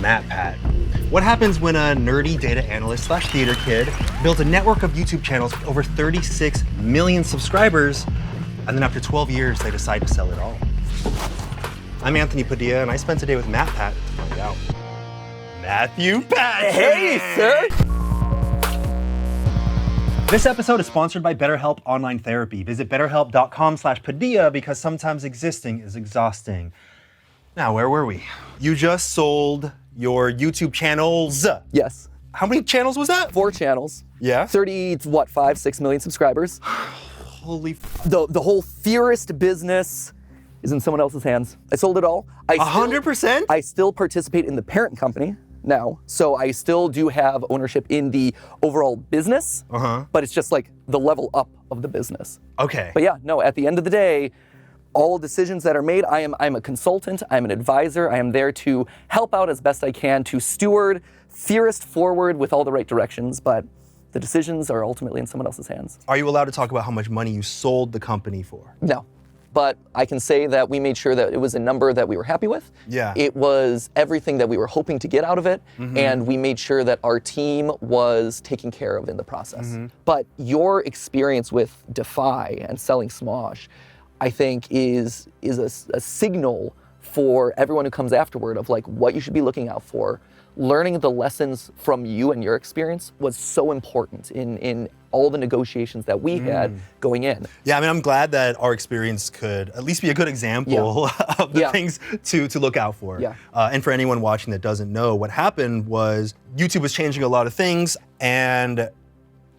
MatPat. What happens when a nerdy data analyst / theater kid builds a network of YouTube channels with over 36 million subscribers, and then after 12 years, they decide to sell it all? I'm Anthony Padilla, and I spent today with MatPat to find out. Matthew Patrick! Hey, sir! This episode is sponsored by BetterHelp Online Therapy. Visit betterhelp.com/Padilla because sometimes existing is exhausting. Now, where were we? You just sold your YouTube channels. Yes. How many channels was that? 4 channels. Yeah. 5-6 million subscribers. Holy The whole Theorist business is in someone else's hands. I sold it all. 100%? I still participate in the parent company now, so I still do have ownership in the overall business, but it's just like the level up of the business. Okay. But yeah, no, at the end of the day, all decisions that are made, I'm a consultant, I'm an advisor, I am there to help out as best I can to steward Theorist forward with all the right directions, but the decisions are ultimately in someone else's hands. Are you allowed to talk about how much money you sold the company for? No. But I can say that we made sure that it was a number that we were happy with. Yeah. It was everything that we were hoping to get out of it, and we made sure that our team was taken care of in the process. But your experience with Defy and selling Smosh, I think is a signal for everyone who comes afterward of like what you should be looking out for. Learning the lessons from you and your experience was so important in all the negotiations that we had going in. Yeah, I mean, I'm glad that our experience could at least be a good example of the things to look out for. Yeah. And for anyone watching that doesn't know, what happened was YouTube was changing a lot of things, and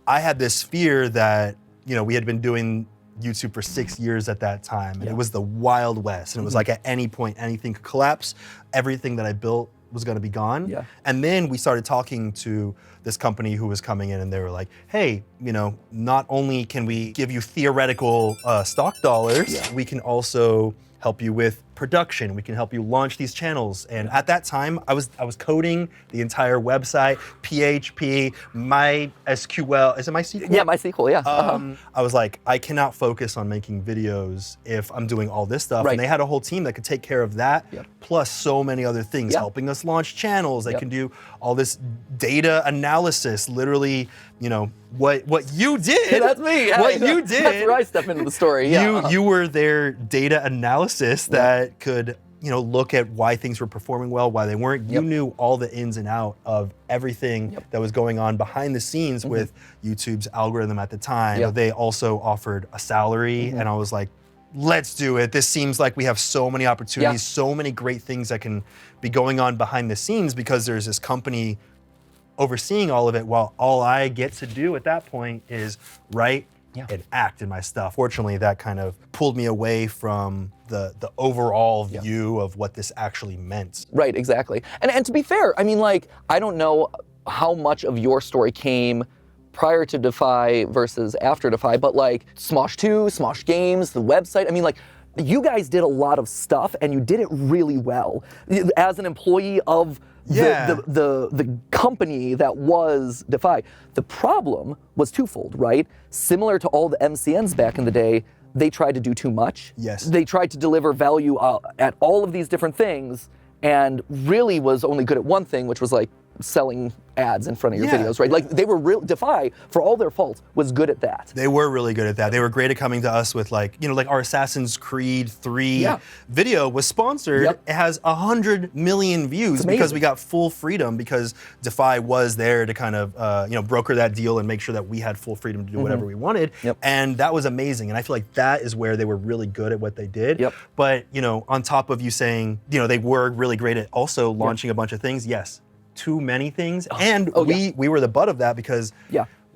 I had this fear that, you know, we had been doing YouTube for 6 years at that time, and it was the Wild West, and it was like at any point anything could collapse. Everything that I built was going to be gone. Yeah. And then we started talking to this company who was coming in, and they were like, hey, you know, not only can we give you theoretical stock dollars, we can also help you with production. We can help you launch these channels. And at that time, I was coding the entire website, PHP, MySQL. Is it MySQL? Yeah, MySQL, yeah. I was like, I cannot focus on making videos if I'm doing all this stuff. Right. And they had a whole team that could take care of that, plus so many other things, Yep. helping us launch channels. They can do all this data analysis, literally, you know, what you did. That's me. Yeah, What you did. That's where I step into the story. Yeah. You were their data analysis that could, you know, look at why things were performing well, why they weren't. You knew all the ins and out of everything that was going on behind the scenes with YouTube's algorithm at the time. They also offered a salary, and I was like, let's do it. This seems like we have so many opportunities, so many great things that can be going on behind the scenes because there's this company overseeing all of it, while all I get to do at that point is write and act in my stuff. Fortunately, that kind of pulled me away from the overall view of what this actually meant. Right, exactly. And to be fair, I mean, like, I don't know how much of your story came prior to Defy versus after Defy, but like Smosh 2, Smosh Games, the website, I mean, like, you guys did a lot of stuff and you did it really well. As an employee of the company that was Defy. The problem was twofold, right? Similar to all the MCNs back in the day, they tried to do too much. Yes. They tried to deliver value at all of these different things and really was only good at one thing, which was like selling ads in front of your videos, right? Like they were Defy, for all their faults, was good at that. They were really good at that. They were great at coming to us with like, you know, like our Assassin's Creed 3 video was sponsored. It has 100 million views because we got full freedom because Defy was there to kind of, you know, broker that deal and make sure that we had full freedom to do whatever we wanted. And that was amazing. And I feel like that is where they were really good at what they did. But, you know, on top of you saying, you know, they were really great at also launching a bunch of things, yes. Too many things, and we were the butt of that because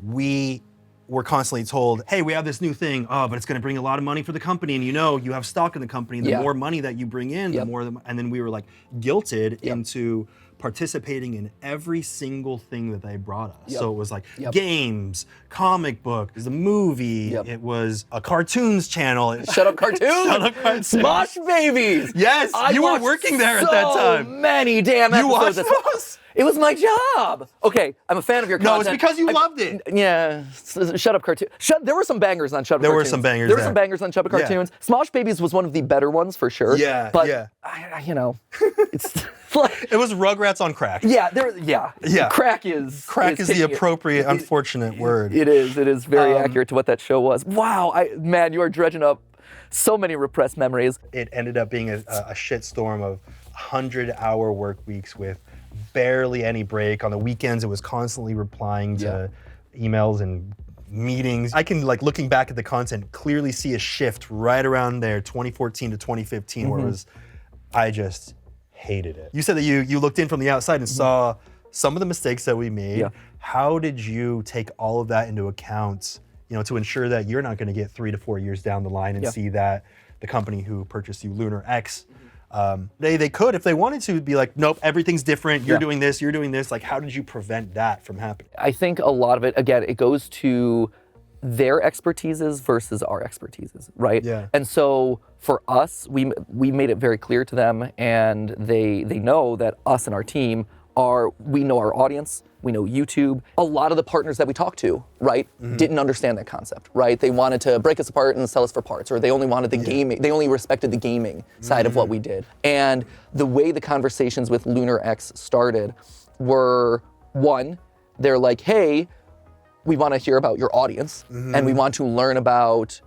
we were constantly told, hey, we have this new thing, but it's gonna bring a lot of money for the company, and you know, you have stock in the company, the more money that you bring in, the more, and then we were like guilted into participating in every single thing that they brought us. So it was like games, comic book, the movie, it was a cartoons channel. Shut Up Cartoons! Shut Up Cartoons! Smosh Babies! Yes, you were working there at that time. So many damn episodes. You watched those? It was my job. Okay, I'm a fan of your content. No, it's because you loved it. Yeah, Shut Up Cartoons. There were some bangers on Shut Up Cartoons. There were some bangers There were some bangers on Shut Up Cartoons. Smosh Babies was one of the better ones for sure. Yeah, but you know, it's like, It was Rugrats on crack. yeah, Yeah. Crack is Crack is the taking it. appropriate, unfortunate word. It is very accurate to what that show was. Wow, man, you are dredging up so many repressed memories. It ended up being a shitstorm of 100-hour work weeks with barely any break. On the weekends, it was constantly replying to emails and meetings. I can, like, looking back at the content, clearly see a shift right around there, 2014 to 2015, where it was, I just hated it. You said that you looked in from the outside and saw some of the mistakes that we made. Yeah. How did you take all of that into account, to ensure that you're not going to get 3 to 4 years down the line and see that the company who purchased you, Lunar X, they could, if they wanted to, be like, nope, everything's different. You're doing this, you're doing this. Like, how did you prevent that from happening? I think a lot of it, again, it goes to their expertises versus our expertises, right? Yeah. And so for us, we made it very clear to them, and they know that us and our team we know our audience, we know YouTube. A lot of the partners that we talked to, right, didn't understand that concept, right? They wanted to break us apart and sell us for parts, or they only wanted the gaming, they only respected the gaming side of what we did. And the way the conversations with Lunar X started were, one, they're like, hey, we want to hear about your audience, and we want to learn about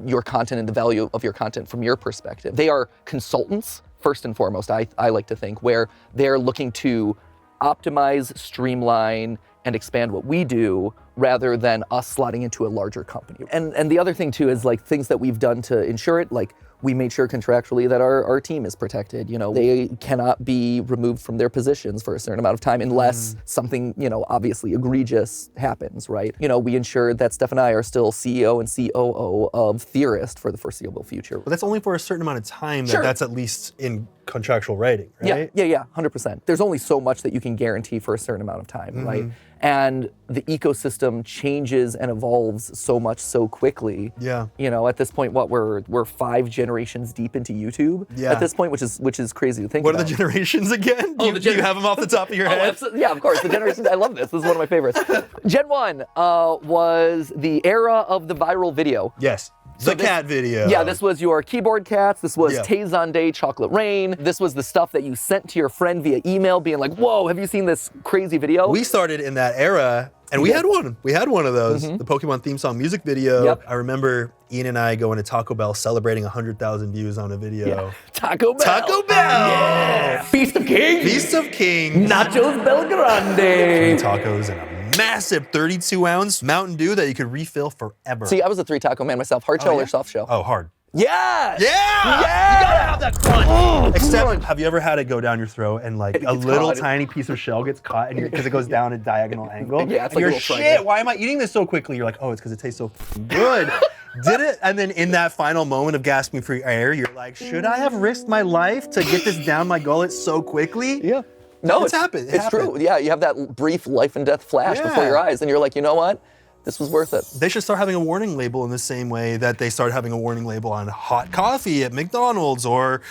your content and the value of your content from your perspective. They are consultants, first and foremost, I like to think, where they're looking to optimize, streamline, and expand what we do rather than us slotting into a larger company. And the other thing too is, like, things that we've done to ensure it, like, we made sure contractually that our team is protected. They cannot be removed from their positions for a certain amount of time unless something, obviously egregious happens, right? We ensured that Steph and I are still CEO and COO of Theorist for the foreseeable future. But that's only for a certain amount of time Sure. that's at least in contractual writing, right? Yeah, 100%. There's only so much that you can guarantee for a certain amount of time, right? And the ecosystem changes and evolves so much so quickly. Yeah. At this point, we're 5 generations deep into YouTube. Yeah. At this point, which is crazy to think What about. are the generations again? Do you have them off the top of your head? Absolutely. Yeah, of course. The generations. I love this. This is one of my favorites. Gen 1 was the era of the viral video. Yes. So The cat video. Yeah, this was your keyboard cats. This was Yeah. Tay Day Chocolate Rain. This was the stuff that you sent to your friend via email being like, whoa, have you seen this crazy video? We started in that era, and we had one. We had one of those, the Pokemon theme song music video. Yep. I remember Ian and I going to Taco Bell celebrating 100,000 views on a video. Taco Bell. Taco Bell! Yeah. Feast of Kings. Feast of Kings. Nachos Belgrande. Tacos and a massive 32-ounce Mountain Dew that you could refill forever. See, I was a 3 taco man myself. Hard shell yeah? or soft shell? Oh, hard. Yeah! Yeah! Yeah! You gotta have that crunch! Except, crunch. have you ever had it go down your throat and, like, a gets little caught. tiny piece of shell gets caught because it goes down a diagonal angle? Yeah, it's and like a you're, little shit, triangle. why am I eating this so quickly? You're like, oh, it's because it tastes so f***ing good. Did it? And then in that final moment of gasping for air, you're like, should I have risked my life to get this down my gullet so quickly? Yeah. No, It's happened. It It's true. happened. Yeah, you have that brief life and death flash before Yeah. your eyes, and you're like, you know what? This was worth it. They should start having a warning label in the same way that they started having a warning label on hot coffee at McDonald's or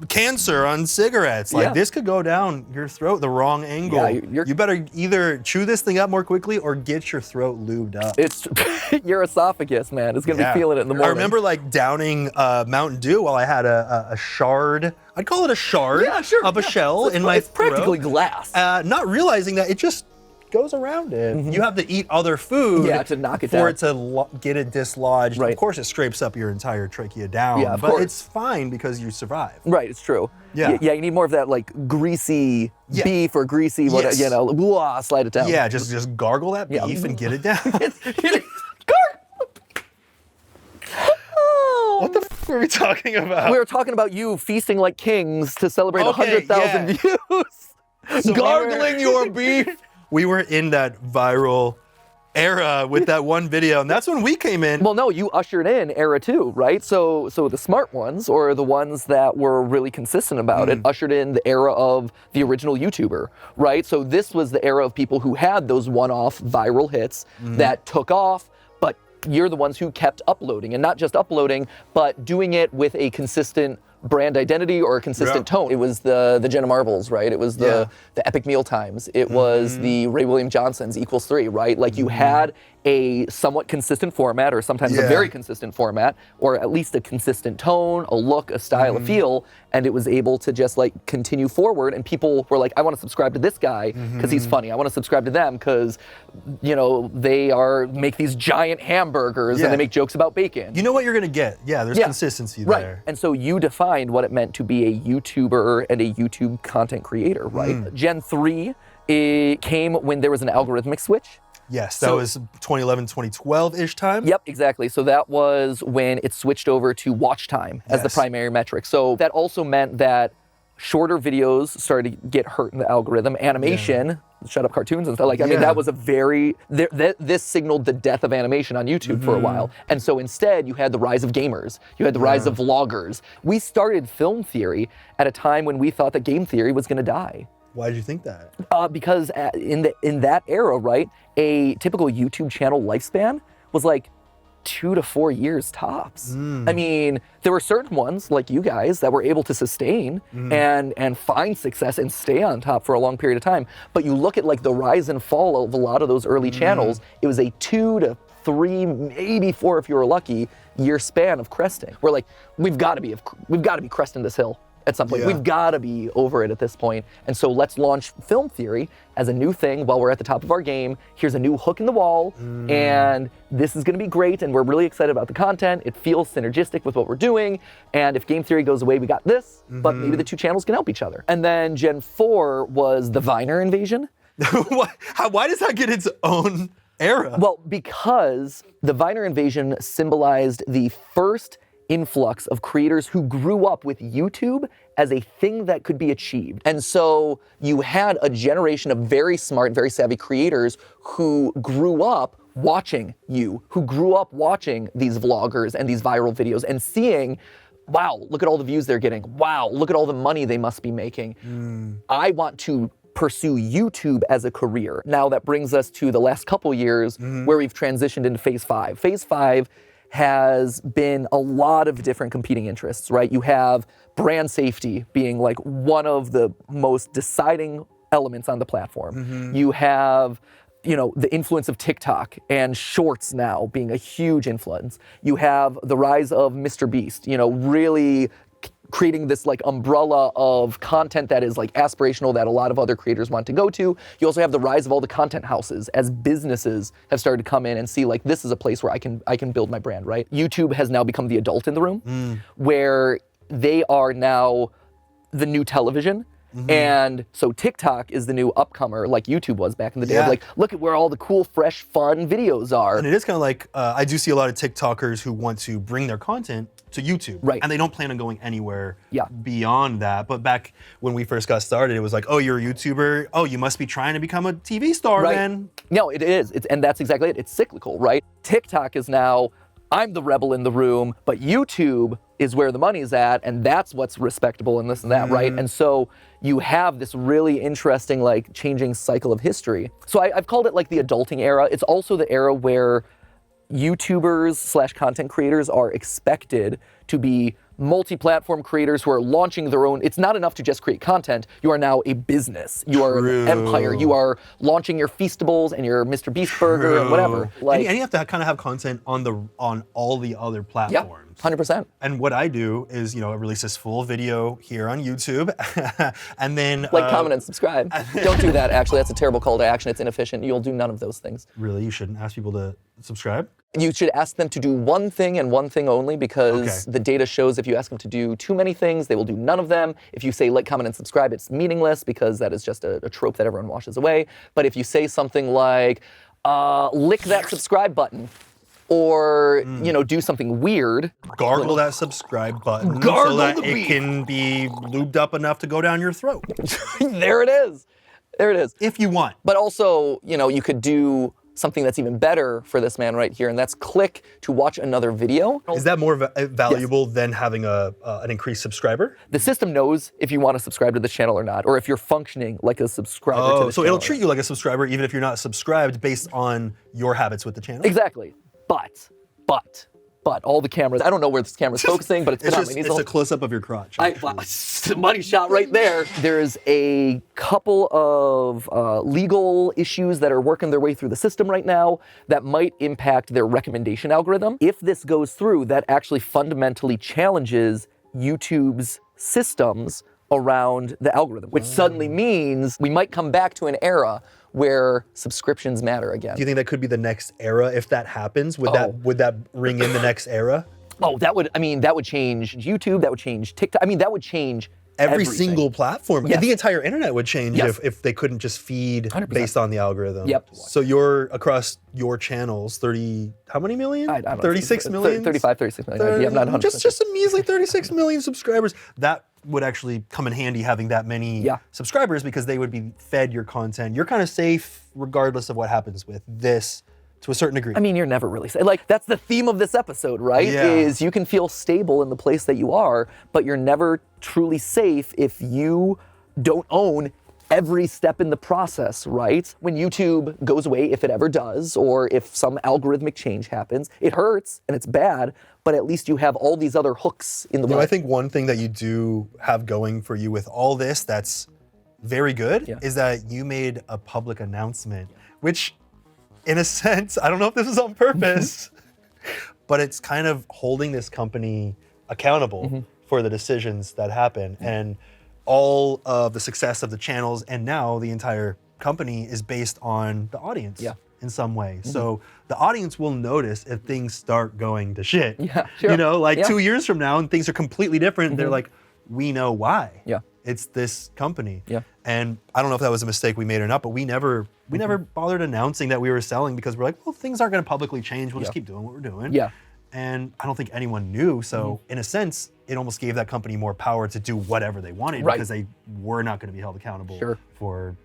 cancer on cigarettes. Like, Yeah. this could go down your throat the wrong angle. Yeah, you're- You better either chew this thing up more quickly or get your throat lubed up. It's your esophagus, man. It's gonna Yeah. be feeling it in the morning. I remember, like, downing Mountain Dew while I had a shard. I'd call it a shard Yeah, sure, of a yeah. shell in my It's throat. practically glass. Not realizing that it just goes around it. You have to eat other food Yeah, to knock it for down. it to get it dislodged. Right. Of course, it scrapes up your entire trachea down, Yeah, of but course. it's fine because you survive. Right, it's true. Yeah. Yeah, you need more of that, like, greasy Yeah. beef or greasy, whatever, Yes. you know, blah, slide it down. Yeah, just gargle that Yeah. beef and get it down. Oh. What the f are we talking about? We were talking about you feasting like kings to celebrate Okay, 100,000 views. So we Gargling were- your beef. We were in that viral era with that one video, and that's when we came in. Well, no, you ushered in era 2, right? So the smart ones, or the ones that were really consistent about it, ushered in the era of the original YouTuber, right? So this was the era of people who had those one-off viral hits that took off, but you're the ones who kept uploading, and not just uploading, but doing it with a consistent brand identity or a consistent tone. It was the Jenna Marbles, right? It was the Epic Meal Times. It was the Ray William Johnson's =3, right? Like, you had a somewhat consistent format, or sometimes a very consistent format, or at least a consistent tone, a look, a style, a feel, and it was able to just like continue forward. And people were like, I want to subscribe to this guy because he's funny. I want to subscribe to them because, you know, they make these giant hamburgers and they make jokes about bacon. You know what you're gonna get. Yeah, there's consistency there. Right. And so you defined what it meant to be a YouTuber and a YouTube content creator, right? Gen 3 it came when there was an algorithmic switch. Yes, that was 2011, 2012-ish time. Yep, exactly. So that was when it switched over to watch time as the primary metric. So that also meant that shorter videos started to get hurt in the algorithm. Animation, shut up cartoons and stuff. Like, I mean, that was a very, this signaled the death of animation on YouTube for a while. And so instead, you had the rise of gamers. You had the rise of vloggers. We started film theory at a time when we thought that game theory was gonna die. Why did you think that? Because in that era, right, a typical YouTube channel lifespan was like 2 to 4 years tops. I mean, there were certain ones like you guys that were able to sustain and find success and stay on top for a long period of time. But you look at like the rise and fall of a lot of those early channels, it was a 2 to 3, maybe 4 if you were lucky, year span of cresting. We're like, we've got to be cresting this hill at some point. We've got to be over it at this point. And so let's launch film theory as a new thing while we're at the top of our game. Here's a new hook in the wall, and this is gonna be great, and we're really excited about the content. It feels synergistic with what we're doing, and if game theory goes away, we got this, but maybe the two channels can help each other. And then Gen 4 was the Viner invasion. Why does that get its own era? Well, because the Viner invasion symbolized the first influx of creators who grew up with YouTube as a thing that could be achieved. And so you had a generation of very smart, very savvy creators who grew up watching you, who grew up watching these vloggers and these viral videos and seeing, wow, look at all the views they're getting. Wow, look at all the money they must be making. I want to pursue YouTube as a career. Now that brings us to the last couple years where we've transitioned into phase 5. Phase 5 has been a lot of different competing interests, right? You have brand safety being like one of the most deciding elements on the platform. You have, you know, the influence of TikTok and Shorts now being a huge influence. You have the rise of Mr. Beast, you know, really creating this like umbrella of content that is like aspirational that a lot of other creators want to go to. You also have the rise of all the content houses as businesses have started to come in and see like this is a place where I can build my brand, right? YouTube has now become the adult in the room where they are now the new television. And so TikTok is the new upcomer like YouTube was back in the day. Of like, look at where all the cool, fresh, fun videos are. And it is kind of like, I do see a lot of TikTokers who want to bring their content to YouTube. Right. And they don't plan on going anywhere beyond that. But back when we first got started, it was like, oh, you're a YouTuber. Oh, you must be trying to become a TV star, man. No, it is. And that's exactly it. It's cyclical, right? TikTok is now, I'm the rebel in the room, but YouTube is where the money's at, and that's what's respectable and this and that, right? And so you have this really interesting, like, changing cycle of history. So I've called it like the adulting era. It's also the era where YouTubers / content creators are expected to be multi-platform creators who are launching their own. It's not enough to just create content. You are now a business. You are an empire. You are launching your Feastables and your Mr. Beast burger and whatever. Like, and you have to kind of have content on all the other platforms. 100%. And what I do is, you know, I release this full video here on YouTube, and then like, comment, and subscribe. Don't do that. Actually, that's a terrible call to action. It's inefficient. You'll do none of those things. Really, you shouldn't ask people to subscribe? You should ask them to do one thing and one thing only, because the data shows if you ask them to do too many things, they will do none of them. If you say like, comment, and subscribe, it's meaningless because that is just a trope that everyone washes away. But if you say something like, lick that subscribe button, or, you know, do something weird. Gargle that subscribe button so that it can be lubed up enough to go down your throat. There it is. There it is. If you want. But also, you know, you could do something that's even better for this man right here, and that's click to watch another video. Is that more valuable than having an increased subscriber? The system knows if you want to subscribe to this channel or not, or if you're functioning like a subscriber to this so channel. It'll treat you like a subscriber even if you're not subscribed based on your habits with the channel? Exactly. But but all the cameras, I don't know where this camera's focusing, but it's been on me. It's a close-up of your crotch. Money shot right there. There's a couple of legal issues that are working their way through the system right now that might impact their recommendation algorithm. If this goes through, that actually fundamentally challenges YouTube's systems around the algorithm, which suddenly means we might come back to an era where subscriptions matter again. Do you think that could be the next era if that happens? Would that ring in the next era? Oh, that would change YouTube, that would change TikTok. I mean, that would change every everything. single platform. Yes. The entire internet would change Yes. if they couldn't just feed 100%. based on the algorithm. Yep. So you're across your channels, 30, how many million? I don't know. 36 million? 35, 36 million. Yeah, I'm not 100%. Just a measly 36 million subscribers. That would actually come in handy having that many subscribers because they would be fed your content. You're kind of safe regardless of what happens with this to a certain degree. I mean, you're never really safe. Like, that's the theme of this episode, right? Yeah. Is you can feel stable in the place that you are, but you're never truly safe if you don't own every step in the process, right? When YouTube goes away, if it ever does, or if some algorithmic change happens, it hurts and it's bad, but at least you have all these other hooks in the way. I think one thing that you do have going for you with all this that's very good is that you made a public announcement, which in a sense, I don't know if this is on purpose, but it's kind of holding this company accountable for the decisions that happen. And all of the success of the channels and now the entire company is based on the audience in some way. So the audience will notice if things start going to shit. Yeah, sure. You know, like 2 years from now and things are completely different, they're like, we know why. Yeah. It's this company. Yeah. And I don't know if that was a mistake we made or not, but we never bothered announcing that we were selling because we're like, well, things aren't gonna publicly change. We'll just keep doing what we're doing. Yeah. And I don't think anyone knew. So in a sense, it almost gave that company more power to do whatever they wanted because they were not going to be held accountable for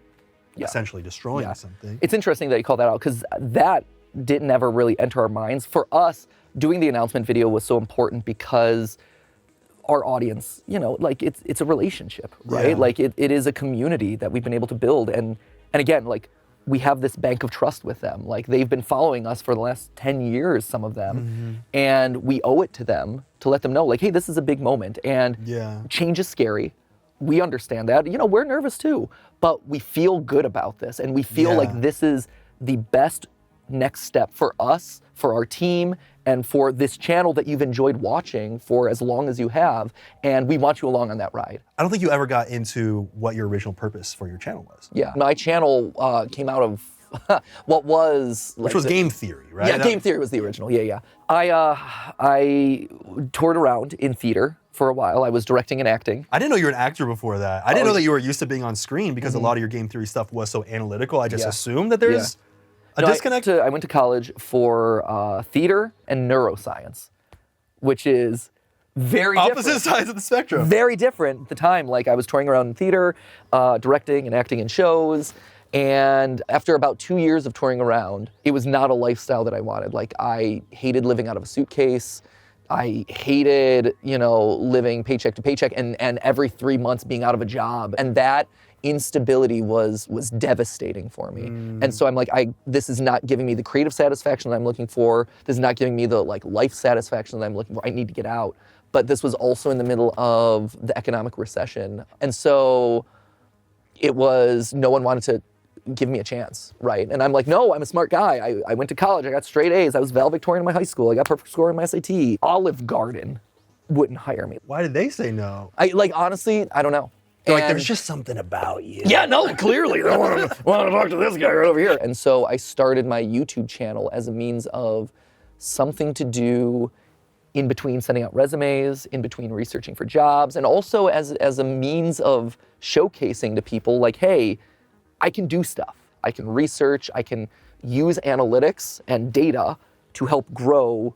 essentially destroying something. It's interesting that you call that out because that didn't ever really enter our minds. For us, doing the announcement video was so important because our audience, you know, like it's a relationship, right? Yeah. Like it is a community that we've been able to build. And again, like we have this bank of trust with them. Like they've been following us for the last 10 years, some of them, and we owe it to them to let them know like, hey, this is a big moment and change is scary. We understand that. You know, we're nervous too, but we feel good about this and we feel like this is the best next step for us, for our team, and for this channel that you've enjoyed watching for as long as you have, and we want you along on that ride. I don't think you ever got into what your original purpose for your channel was. Yeah, my channel came out of what was like which was game theory, right? Yeah, game theory was the original. Yeah. I toured around in theater for a while. I was directing and acting. I didn't know you were an actor before that. I didn't know that you were used to being on screen because a lot of your game theory stuff was so analytical. I just assumed that there's a disconnect. I went to college for theater and neuroscience, which is very opposite sides of the spectrum. Very different at the time. Like I was touring around in theater, directing and acting in shows. And after about 2 years of touring around, it was not a lifestyle that I wanted. Like I hated living out of a suitcase. I hated, you know, living paycheck to paycheck and every 3 months being out of a job. And that instability was devastating for me. And so I'm like, this is not giving me the creative satisfaction that I'm looking for. This is not giving me the like life satisfaction that I'm looking for. I need to get out. But this was also in the middle of the economic recession. And so it was, no one wanted to give me a chance, right? And I'm like, no, I'm a smart guy. I went to college, I got straight A's. I was valedictorian in my high school. I got perfect score in my SAT. Olive Garden wouldn't hire me. Why did they say no? Honestly, I don't know. They're like, there's just something about you. Yeah, no, clearly. I want to talk to this guy right over here. And so I started my YouTube channel as a means of something to do in between sending out resumes, in between researching for jobs, and also as a means of showcasing to people like, hey, I can do stuff. I can research, I can use analytics and data to help grow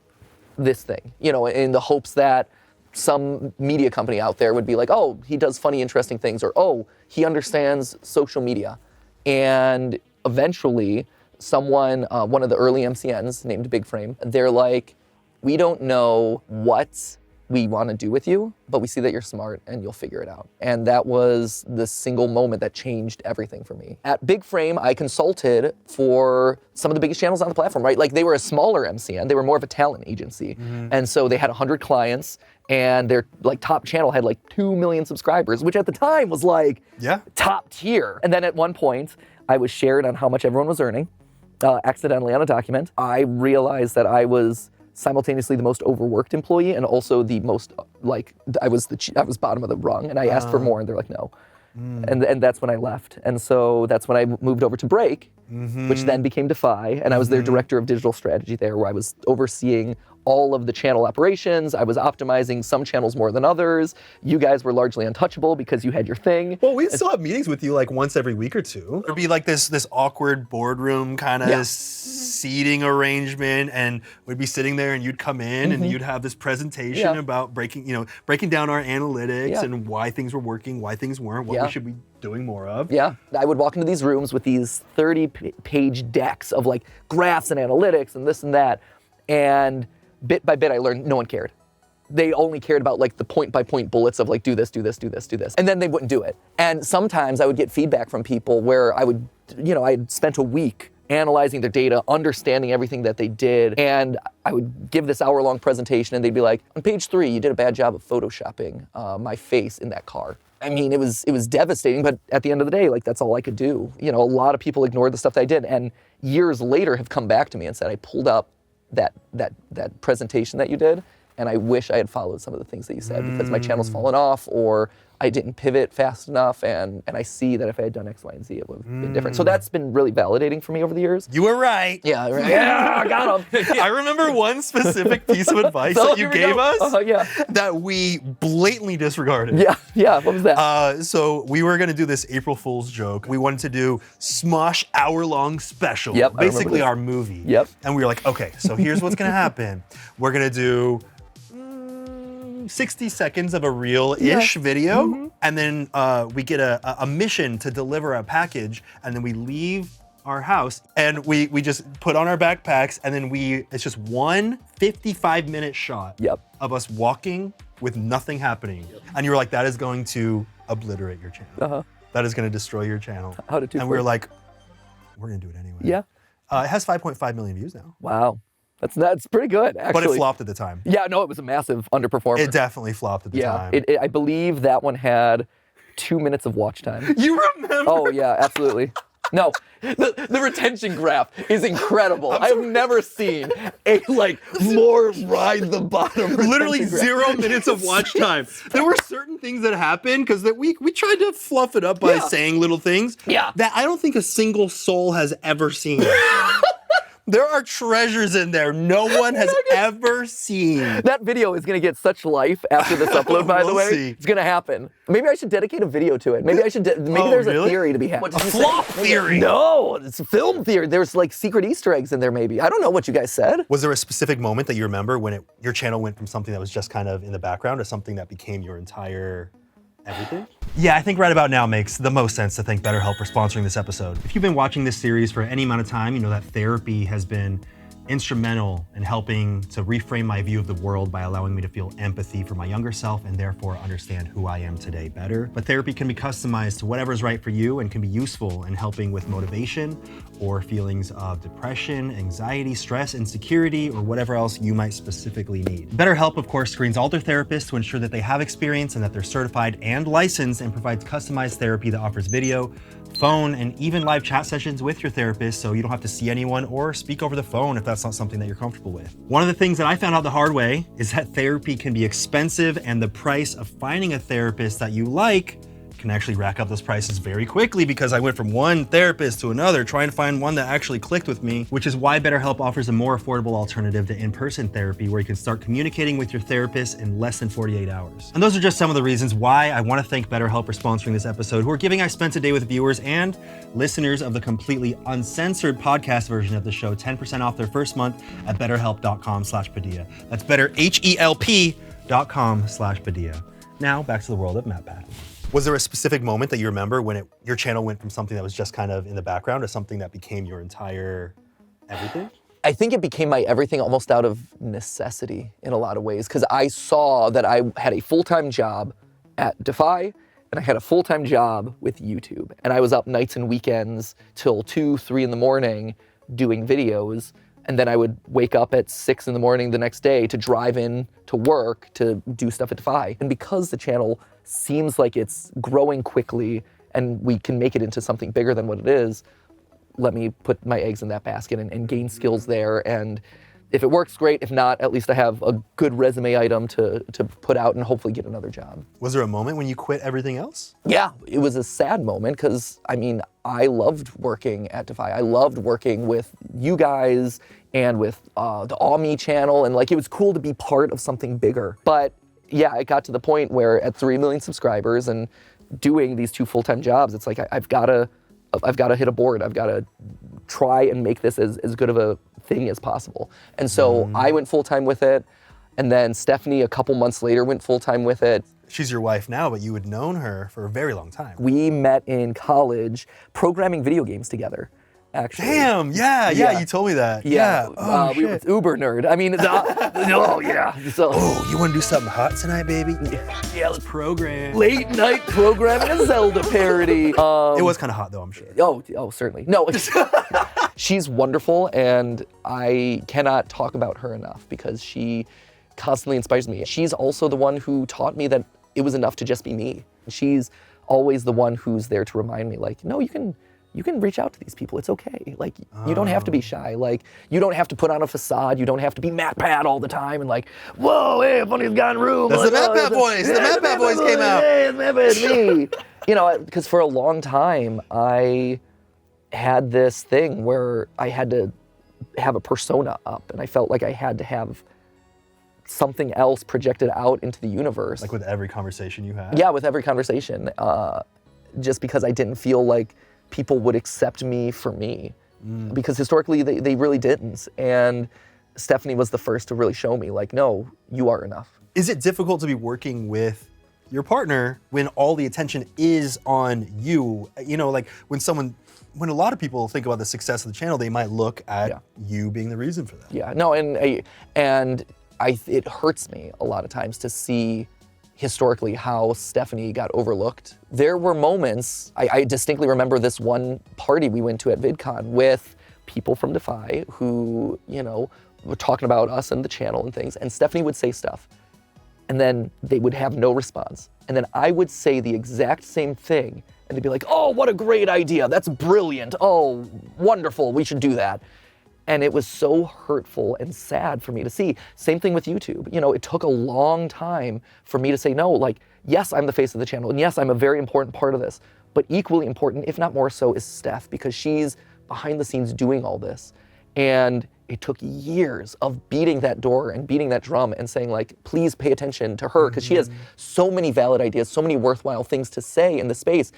this thing, you know, in the hopes that some media company out there would be like, oh, he does funny, interesting things, or oh, he understands social media. And eventually, someone, one of the early MCNs named Big Frame, they're like, we don't know what we want to do with you, but we see that you're smart and you'll figure it out. And that was the single moment that changed everything for me. At Big Frame, I consulted for some of the biggest channels on the platform, right? Like they were a smaller MCN, they were more of a talent agency. And so they had 100 clients and their like top channel had like 2 million subscribers, which at the time was like top tier. And then at one point, I was shared on how much everyone was earning, accidentally on a document. I realized that I was simultaneously the most overworked employee and also the most like I was bottom of the rung, and I asked for more and they're like no. And that's when I left. And so that's when I moved over to Break, which then became Defy, and I was their director of digital strategy there, where I was overseeing all of the channel operations. I was optimizing some channels more than others. You guys were largely untouchable because you had your thing. Well, we'd still have meetings with you like once every week or two. There'd be like this awkward boardroom kind of seating arrangement, and we'd be sitting there and you'd come in and you'd have this presentation about breaking down our analytics and why things were working, why things weren't, what we should be doing more of. Yeah, I would walk into these rooms with these 30-page decks of like graphs and analytics and this and that, and bit by bit I learned no one cared. They only cared about like the point-by-point bullets of like do this, do this, do this, do this, and then they wouldn't do it. And sometimes I would get feedback from people where I would, I had spent a week analyzing their data, understanding everything that they did, and I would give this hour-long presentation and they'd be like, on page 3, you did a bad job of photoshopping my face in that car. I mean, it was devastating, but at the end of the day, like that's all I could do. A lot of people ignored the stuff that I did, and years later have come back to me and said, I pulled up that presentation that you did, and I wish I had followed some of the things that you said because my channel's fallen off or I didn't pivot fast enough, and I see that if I had done X, Y, and Z, it would have been different. So that's been really validating for me over the years. You were right. Yeah, right. Yeah, I got him. I remember one specific piece of advice that you gave us that we blatantly disregarded. Yeah, what was that? So we were gonna do this April Fool's joke. We wanted to do Smosh hour-long special, basically our movie. And we were like, okay, so here's what's gonna happen. We're gonna do 60 seconds of a real-ish video, and then we get a mission to deliver a package, and then we leave our house, and we just put on our backpacks, and then it's just one 55-minute shot of us walking with nothing happening. And you were like, that is going to obliterate your channel. That is going to destroy your channel. And we were like, we're going to do it anyway. It has 5.5 million views now. Wow. That's pretty good, actually. But it flopped at the time. Yeah, no, it was a massive underperformer. It definitely flopped at the time. I believe that one had 2 minutes of watch time. You remember? Oh, yeah, absolutely. No, the retention graph is incredible. I've never seen a more ride the bottom. Literally 0 minutes of watch time. There were certain things that happened because we tried to fluff it up by saying little things that I don't think a single soul has ever seen. There are treasures in there no one has ever seen. That video is gonna get such life after this upload, by the way. See. It's gonna happen. Maybe I should dedicate a video to it. Maybe I should. Maybe there's a theory to be had. A flop theory. No, it's a film theory. There's like secret Easter eggs in there. Maybe I don't know what you guys said. Was there a specific moment that you remember when your channel went from something that was just kind of in the background to something that became your entire everything? Yeah, I think right about now makes the most sense to thank BetterHelp for sponsoring this episode. If you've been watching this series for any amount of time, you know that therapy has been instrumental in helping to reframe my view of the world by allowing me to feel empathy for my younger self and therefore understand who I am today better. But therapy can be customized to whatever's right for you and can be useful in helping with motivation or feelings of depression, anxiety, stress, insecurity, or whatever else you might specifically need. BetterHelp, of course, screens all their therapists to ensure that they have experience and that they're certified and licensed, and provides customized therapy that offers video, phone, and even live chat sessions with your therapist, so you don't have to see anyone or speak over the phone if that's not something that you're comfortable with. One of the things that I found out the hard way is that therapy can be expensive, and the price of finding a therapist that you like can actually rack up those prices very quickly, because I went from one therapist to another trying to find one that actually clicked with me, which is why BetterHelp offers a more affordable alternative to in-person therapy, where you can start communicating with your therapist in less than 48 hours. And those are just some of the reasons why I want to thank BetterHelp for sponsoring this episode, who are giving I Spent a Day with viewers and listeners of the completely uncensored podcast version of the show 10% off their first month at betterhelp.com/Padilla. That's betterhelp.com/Padilla. Now back to the world of MatPat. Was there a specific moment that you remember when your channel went from something that was just kind of in the background to something that became your entire everything? I think it became my everything almost out of necessity in a lot of ways, because I saw that I had a full-time job at Defy, and I had a full-time job with YouTube. And I was up nights and weekends till 2, 3 in the morning doing videos. And then I would wake up at 6 in the morning the next day to drive in to work to do stuff at Defy. And because the channel seems like it's growing quickly and we can make it into something bigger than what it is, let me put my eggs in that basket and gain skills there. And if it works, great. If not, at least I have a good resume item to put out and hopefully get another job. Was there a moment when you quit everything else? Yeah, it was a sad moment because, I mean, I loved working at Defy. I loved working with you guys and with the Aumi channel, and like it was cool to be part of something bigger. But yeah, it got to the point where at 3 million subscribers and doing these 2 full-time jobs, it's like I've got to hit a board. I've got to try and make this as good of a thing as possible. And so I went full-time with it, and then Stephanie a couple months later went full-time with it. She's your wife now, but you had known her for a very long time. We met in college programming video games together, actually. Damn, yeah, you told me that. Yeah. Oh, we were uber nerd. I mean, oh yeah. So, oh, you want to do something hot tonight, baby? Yeah, let's program. Late night programming a Zelda parody. It was kind of hot though, I'm sure. Oh, certainly. No, she's wonderful, and I cannot talk about her enough because she constantly inspires me. She's also the one who taught me that it was enough to just be me. She's always the one who's there to remind me, like, no, you can reach out to these people. It's okay. Like, you don't have to be shy. Like, you don't have to put on a facade. You don't have to be MatPat all the time and like, whoa, hey, funniest guy in the room. That's the MatPat voice. The MatPat voice came out. Hey, it's me. You know, because for a long time, I had this thing where I had to have a persona up, and I felt like I had to have something else projected out into the universe. Like with every conversation you had? Yeah, with every conversation. Just because I didn't feel like people would accept me for me. Because historically, they really didn't. And Stephanie was the first to really show me, like, no, you are enough. Is it difficult to be working with your partner when all the attention is on you? You know, like when a lot of people think about the success of the channel, they might look at you being the reason for that. Yeah, no, and it hurts me a lot of times to see historically how Stephanie got overlooked. There were moments, I distinctly remember this one party we went to at VidCon with people from Defy who, you know, were talking about us and the channel and things, and Stephanie would say stuff, and then they would have no response. And then I would say the exact same thing, and they'd be like, oh, what a great idea, that's brilliant, oh, wonderful, we should do that. And it was so hurtful and sad for me to see. Same thing with YouTube. You know, it took a long time for me to say no. Like, yes, I'm the face of the channel, and yes, I'm a very important part of this. But equally important, if not more so, is Steph, because she's behind the scenes doing all this. And it took years of beating that door and beating that drum and saying, like, please pay attention to her, because she has so many valid ideas, so many worthwhile things to say in the space,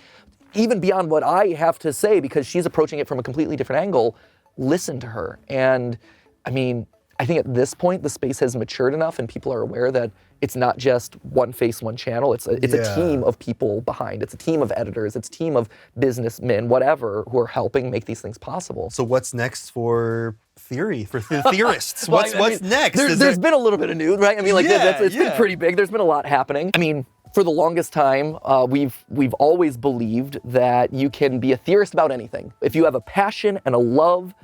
even beyond what I have to say, because she's approaching it from a completely different angle. Listen to her. And I mean, I think at this point, the space has matured enough and people are aware that it's not just one face, one channel. It's a team of people behind. It's a team of editors. It's a team of businessmen, whatever, who are helping make these things possible. So what's next for theory, for the theorists? What's next? There's been a little bit of news, right? I mean, like it's been pretty big. There's been a lot happening. I mean, for the longest time, we've always believed that you can be a theorist about anything. If you have a passion and a love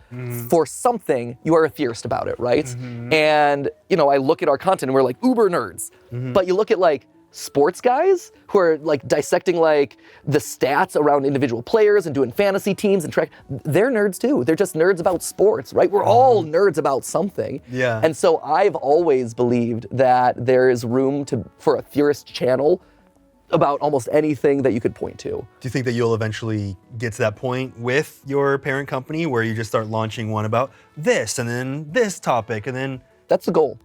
for something, you are a theorist about it, right? And, you know, I look at our content and we're like uber nerds. But you look at like sports guys who are like dissecting like the stats around individual players and doing fantasy teams and track, they're nerds too. They're just nerds about sports, right? We're all nerds about something. Yeah. And so I've always believed that there is room for a theorist channel about almost anything that you could point to. Do you think that you'll eventually get to that point with your parent company where you just start launching one about this and then this topic and then... That's the goal.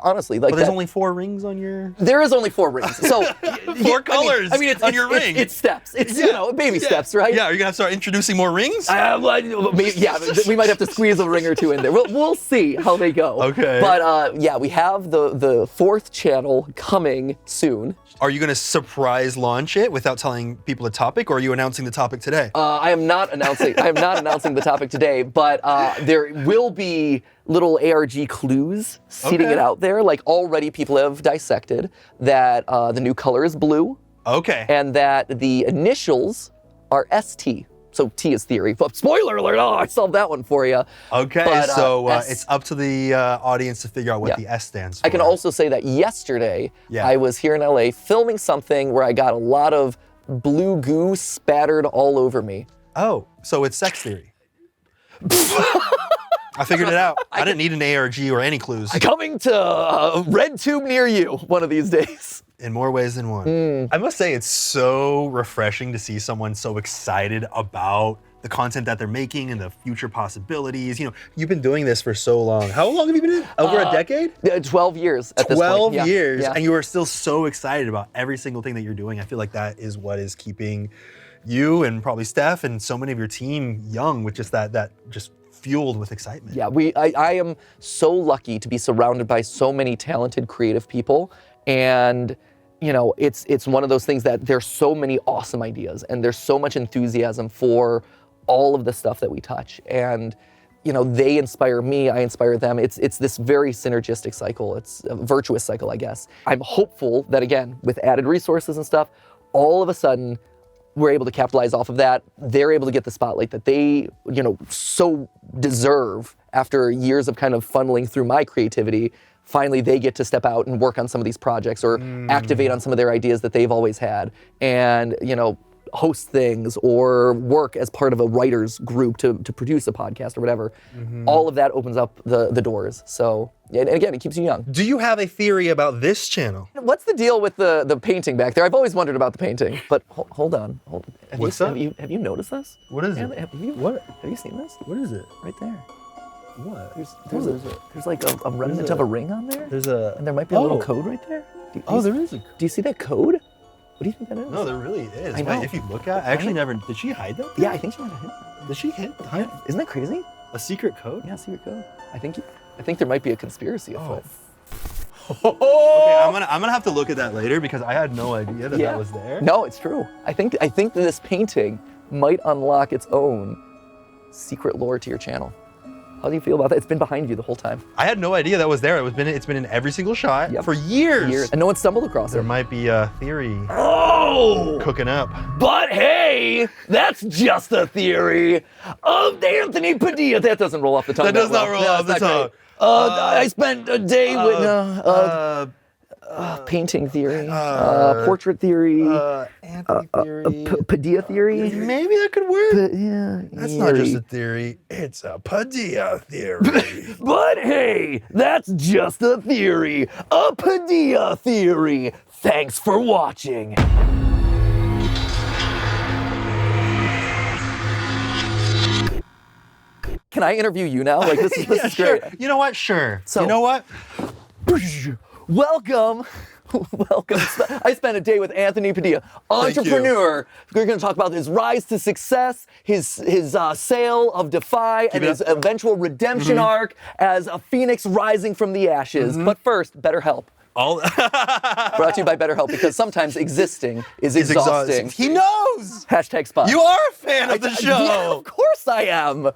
Honestly, like, but there's only 4 rings on your... There is only 4 rings. So 4 colors I mean, it's, on your ring. It's steps. It's, you know, baby steps, right? Yeah, are you gonna start introducing more rings? We might have to squeeze a ring or 2 in there. We'll see how they go. Okay. But yeah, we have the 4th channel coming soon. Are you gonna surprise launch it without telling people the topic, or are you announcing the topic today? I am not announcing the topic today, but there will be little ARG clues, seeding it out there. Like already people have dissected that the new color is blue. Okay. And that the initials are ST. So T is theory. But spoiler alert, I solved that one for you. Okay, But, so S- it's up to the audience to figure out what the S stands for. I can also say that yesterday, I was here in LA filming something where I got a lot of blue goo spattered all over me. Oh, so it's sex theory. I figured it out. I didn't need an ARG or any clues. Coming to a red tube near you one of these days. In more ways than one. I must say, it's so refreshing to see someone so excited about the content that they're making and the future possibilities. You know, you've been doing this for so long. How long have you been doing it? Over a decade? 12 years at this point. 12 Yeah. years, Yeah. and you are still so excited about every single thing that you're doing. I feel like that is what is keeping you and probably Steph and so many of your team young with just that just fueled with excitement. Yeah, I am so lucky to be surrounded by so many talented, creative people, and you know, it's one of those things that there's so many awesome ideas, and there's so much enthusiasm for all of the stuff that we touch, and you know, they inspire me, I inspire them. It's this very synergistic cycle. It's a virtuous cycle, I guess. I'm hopeful that again, with added resources and stuff, all of a sudden, we're able to capitalize off of that. They're able to get the spotlight that they, you know, so deserve after years of kind of funneling through my creativity. Finally, they get to step out and work on some of these projects or activate on some of their ideas that they've always had, and you know, host things or work as part of a writer's group to produce a podcast or whatever. All of that opens up the doors. So, and again, it keeps you young. Do you have a theory about this channel? What's the deal with the painting back there? I've always wondered about the painting, but hold on. What's up? Have you noticed this? What is it? Have you, What? Have you seen this? What is it? Right there. What? There's like a remnant of a ring on there. There's a. And there might be a little code right there. There is a. Do you see that code? What do you think that is? No, there really is. I know. If you look at, I actually never. Did she hide that? Yeah, I think she might have hit it. Did she hide Isn't that crazy? a secret code? Yeah, secret code. I think there might be a conspiracy afoot. Okay, I'm gonna have to look at that later because I had no idea that that was there. No, it's true. I think that this painting might unlock its own secret lore to your channel. How do you feel about that? It's been behind you the whole time. I had no idea that was there. It's been in every single shot for years. And no one stumbled across There it. might be a theory Oh! cooking up. But hey, that's just a theory of Anthony Padilla. That doesn't roll off the tongue. That does not roll No, off it's the not tongue. great. I spent a day with painting theory, portrait theory, Anthony theory. Padilla theory. Maybe that could work. Yeah, That's not just a theory. It's a Padilla theory. But hey, that's just a theory. A Padilla theory. Thanks for watching. Can I interview you now? Like this is Yeah, great. sure. You know what? Sure. So- you know what? Welcome. Welcome. I spent a day with Anthony Padilla, entrepreneur. We're going to talk about his rise to success, his sale of Defy, and his eventual redemption arc as a phoenix rising from the ashes. But first, BetterHelp. Brought to you by BetterHelp because sometimes existing is exhausting. He knows. Hashtag spot. You are a fan of the show. Yeah, of course I am.